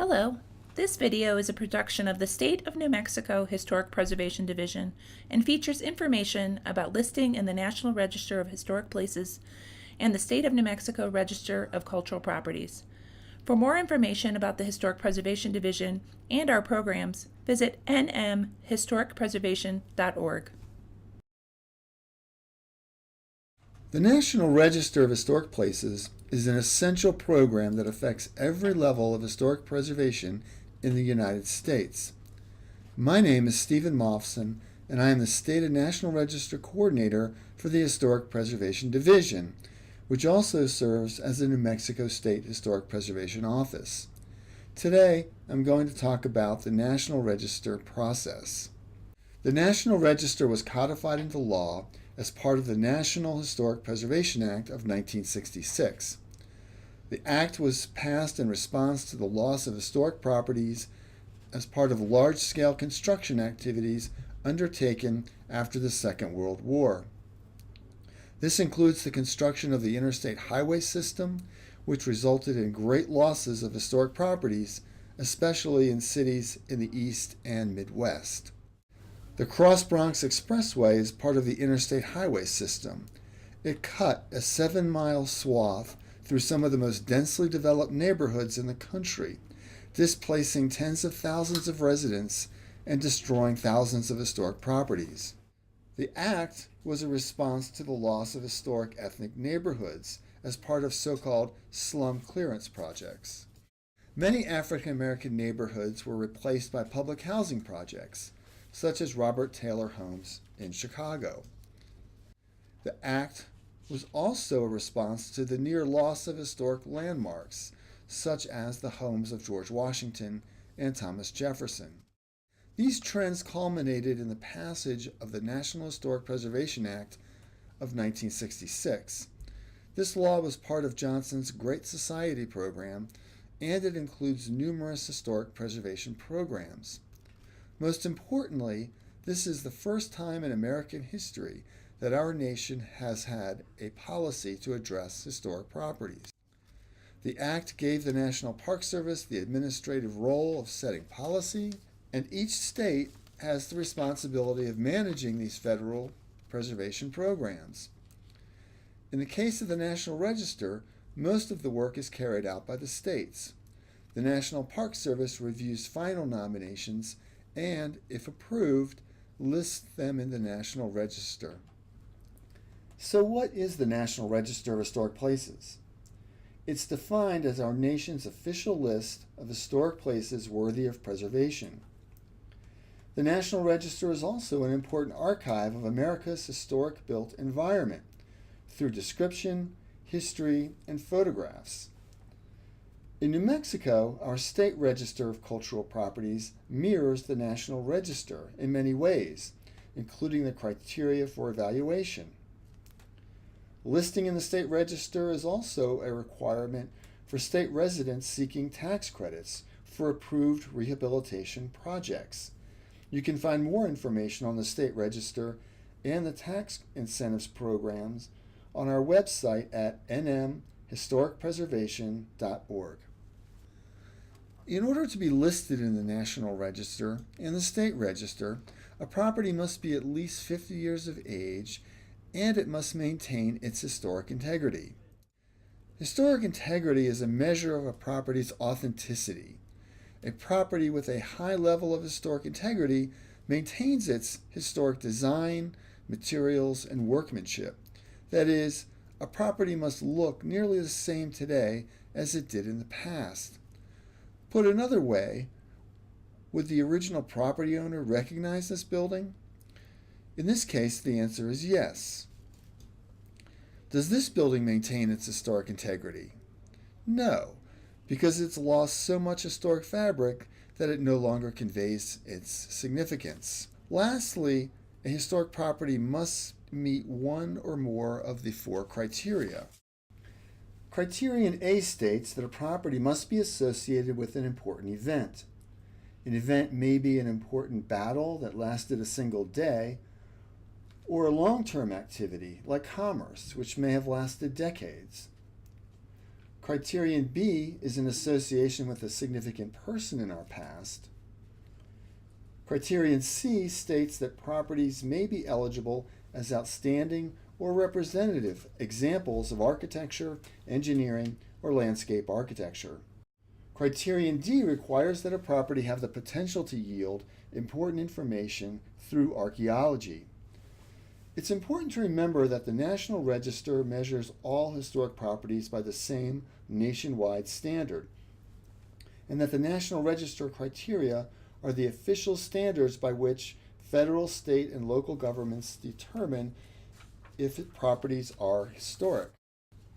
Hello. This video is a production of the State of New Mexico Historic Preservation Division and features information about listing in the National Register of Historic Places and the State of New Mexico Register of Cultural Properties. For more information about the Historic Preservation Division and our programs, visit nmhistoricpreservation.org. The National Register of Historic Places is an essential program that affects every level of historic preservation in the United States. My name is Stephen Moffson, and I am the State and National Register Coordinator for the Historic Preservation Division, which also serves as the New Mexico State Historic Preservation Office. Today, I'm going to talk about the National Register process. The National Register was codified into law as part of the National Historic Preservation Act of 1966. The act was passed in response to the loss of historic properties as part of large-scale construction activities undertaken after the Second World War. This includes the construction of the interstate highway system, which resulted in great losses of historic properties, especially in cities in the East and Midwest. The Cross Bronx Expressway is part of the interstate highway system. It cut a 7-mile swath through some of the most densely developed neighborhoods in the country, displacing tens of thousands of residents and destroying thousands of historic properties. The act was a response to the loss of historic ethnic neighborhoods as part of so-called slum clearance projects. Many African American neighborhoods were replaced by public housing projects, such as Robert Taylor Homes in Chicago. The act was also a response to the near loss of historic landmarks, such as the homes of George Washington and Thomas Jefferson. These trends culminated in the passage of the National Historic Preservation Act of 1966. This law was part of Johnson's Great Society program, and it includes numerous historic preservation programs. Most importantly, this is the first time in American history that our nation has had a policy to address historic properties. The act gave the National Park Service the administrative role of setting policy, and each state has the responsibility of managing these federal preservation programs. In the case of the National Register, most of the work is carried out by the states. The National Park Service reviews final nominations and, if approved, lists them in the National Register. So what is the National Register of Historic Places? It's defined as our nation's official list of historic places worthy of preservation. The National Register is also an important archive of America's historic built environment through description, history, and photographs. In New Mexico, our state register of cultural properties mirrors the National Register in many ways, including the criteria for evaluation. Listing in the state register is also a requirement for state residents seeking tax credits for approved rehabilitation projects. You can find more information on the state register and the tax incentives programs on our website at nmhistoricpreservation.org. In order to be listed in the National Register and the State Register, a property must be at least 50 years of age, and it must maintain its historic integrity. Historic integrity is a measure of a property's authenticity. A property with a high level of historic integrity maintains its historic design, materials, and workmanship. That is, a property must look nearly the same today as it did in the past. Put another way, would the original property owner recognize this building? In this case, the answer is yes. Does this building maintain its historic integrity? No, because it's lost so much historic fabric that it no longer conveys its significance. Lastly, a historic property must meet one or more of the 4 criteria. Criterion A states that a property must be associated with an important event. An event may be an important battle that lasted a single day, or a long-term activity like commerce, which may have lasted decades. Criterion B is an association with a significant person in our past. Criterion C states that properties may be eligible as outstanding or representative examples of architecture, engineering, or landscape architecture. Criterion D requires that a property have the potential to yield important information through archaeology. It's important to remember that the National Register measures all historic properties by the same nationwide standard, and that the National Register criteria are the official standards by which federal, state, and local governments determine if properties are historic.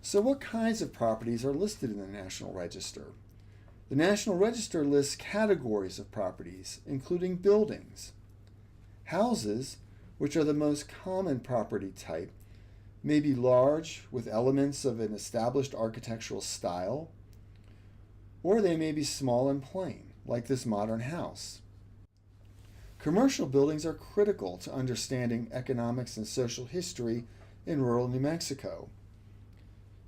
So what kinds of properties are listed in the National Register? The National Register lists categories of properties, including buildings. Houses, which are the most common property type, may be large with elements of an established architectural style, or they may be small and plain, like this modern house. Commercial buildings are critical to understanding economics and social history in rural New Mexico.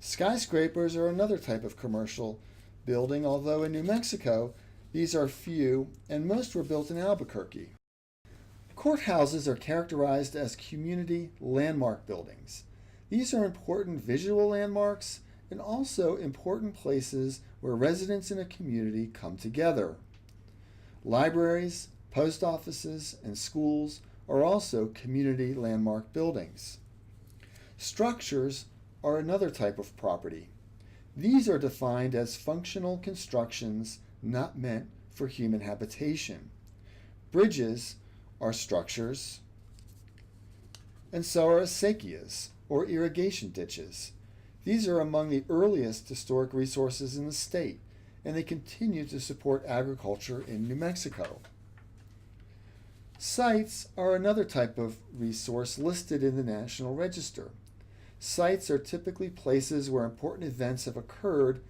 Skyscrapers are another type of commercial building, although in New Mexico these are few and most were built in Albuquerque. Courthouses are characterized as community landmark buildings. These are important visual landmarks and also important places where residents in a community come together. Libraries, post offices, and schools are also community landmark buildings. Structures are another type of property. These are defined as functional constructions not meant for human habitation. Bridges are structures, and so are acequias, or irrigation ditches. These are among the earliest historic resources in the state, and they continue to support agriculture in New Mexico. Sites are another type of resource listed in the National Register. Sites are typically places where important events have occurred,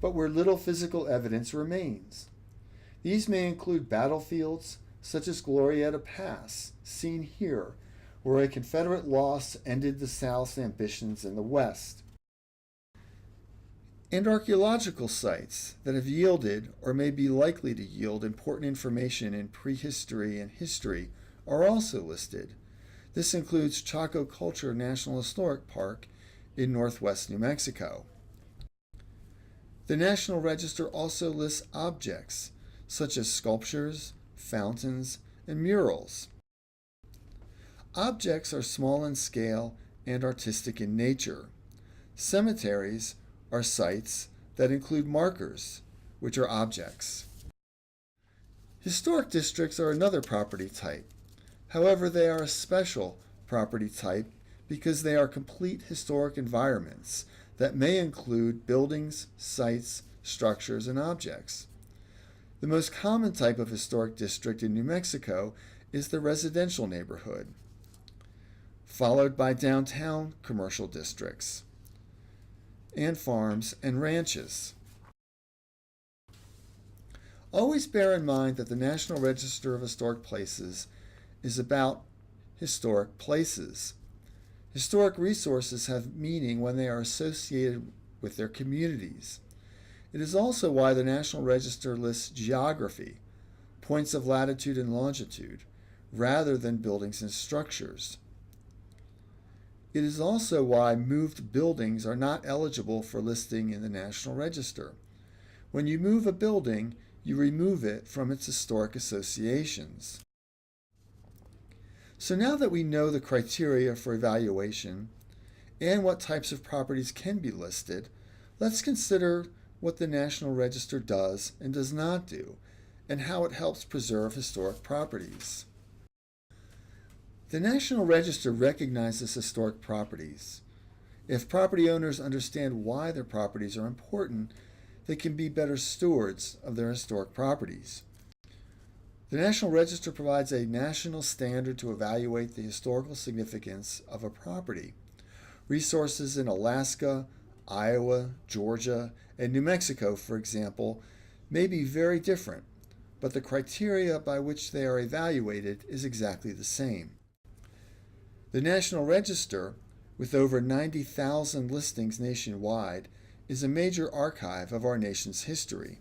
but where little physical evidence remains. These may include battlefields, such as Glorieta Pass, seen here, where a Confederate loss ended the South's ambitions in the West. And archaeological sites that have yielded or may be likely to yield important information in prehistory and history are also listed. This includes Chaco Culture National Historic Park in northwest New Mexico. The National Register also lists objects such as sculptures, fountains, and murals. Objects are small in scale and artistic in nature. Cemeteries are sites that include markers, which are objects. Historic districts are another property type. However, they are a special property type because they are complete historic environments that may include buildings, sites, structures, and objects. The most common type of historic district in New Mexico is the residential neighborhood, followed by downtown commercial districts, and farms and ranches. Always bear in mind that the National Register of Historic Places is about historic places. Historic resources have meaning when they are associated with their communities. It is also why the National Register lists geography, points of latitude and longitude, rather than buildings and structures. It is also why moved buildings are not eligible for listing in the National Register. When you move a building, you remove it from its historic associations. So now that we know the criteria for evaluation and what types of properties can be listed, let's consider what the National Register does and does not do, and how it helps preserve historic properties. The National Register recognizes historic properties. If property owners understand why their properties are important, they can be better stewards of their historic properties. The National Register provides a national standard to evaluate the historical significance of a property. Resources in Alaska, Iowa, Georgia, and New Mexico, for example, may be very different, but the criteria by which they are evaluated is exactly the same. The National Register, with over 90,000 listings nationwide, is a major archive of our nation's history.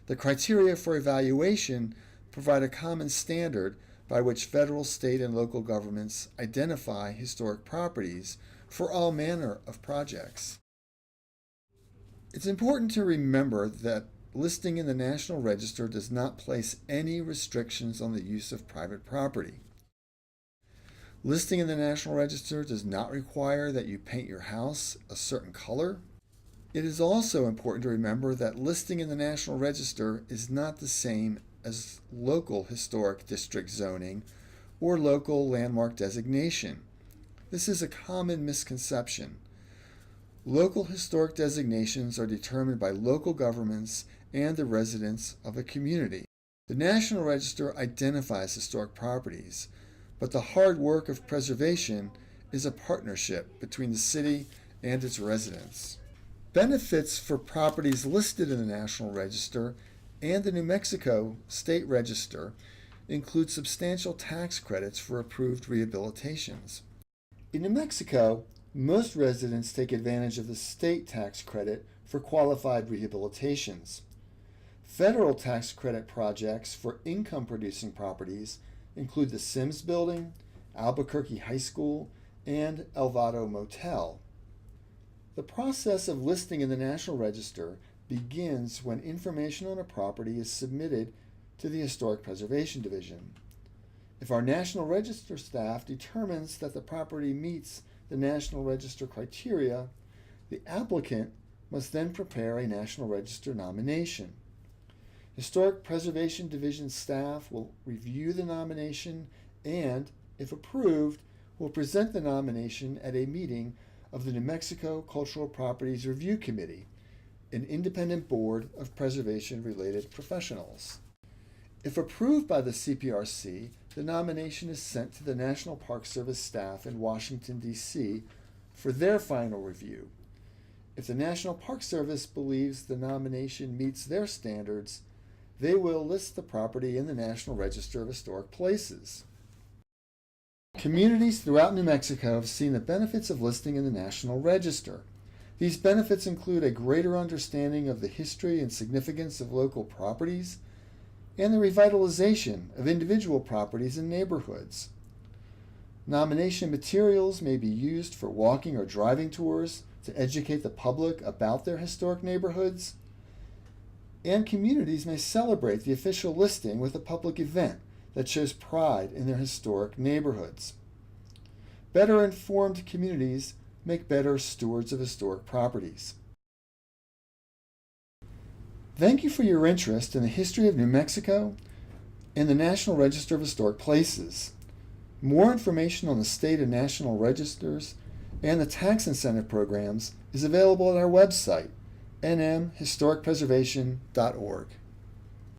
The criteria for evaluation provide a common standard by which federal, state, and local governments identify historic properties for all manner of projects. It's important to remember that listing in the National Register does not place any restrictions on the use of private property. Listing in the National Register does not require that you paint your house a certain color. It is also important to remember that listing in the National Register is not the same as local historic district zoning or local landmark designation. This is a common misconception. Local historic designations are determined by local governments and the residents of a community. The National Register identifies historic properties, but the hard work of preservation is a partnership between the city and its residents. Benefits for properties listed in the National Register and the New Mexico State Register include substantial tax credits for approved rehabilitations. In New Mexico, most residents take advantage of the state tax credit for qualified rehabilitations. Federal tax credit projects for income-producing properties include the Sims Building, Albuquerque High School, and El Vado Motel. The process of listing in the National Register begins when information on a property is submitted to the Historic Preservation Division. If our National Register staff determines that the property meets the National Register criteria, the applicant must then prepare a National Register nomination. Historic Preservation Division staff will review the nomination and, if approved, will present the nomination at a meeting of the New Mexico Cultural Properties Review Committee, an independent board of preservation-related professionals. If approved by the CPRC, the nomination is sent to the National Park Service staff in Washington, D.C. for their final review. If the National Park Service believes the nomination meets their standards, they will list the property in the National Register of Historic Places. Communities throughout New Mexico have seen the benefits of listing in the National Register. These benefits include a greater understanding of the history and significance of local properties and the revitalization of individual properties and neighborhoods. Nomination materials may be used for walking or driving tours to educate the public about their historic neighborhoods, and communities may celebrate the official listing with a public event that shows pride in their historic neighborhoods. Better informed communities make better stewards of historic properties. Thank you for your interest in the history of New Mexico and the National Register of Historic Places. More information on the state and national registers and the tax incentive programs is available at our website, nmhistoricpreservation.org.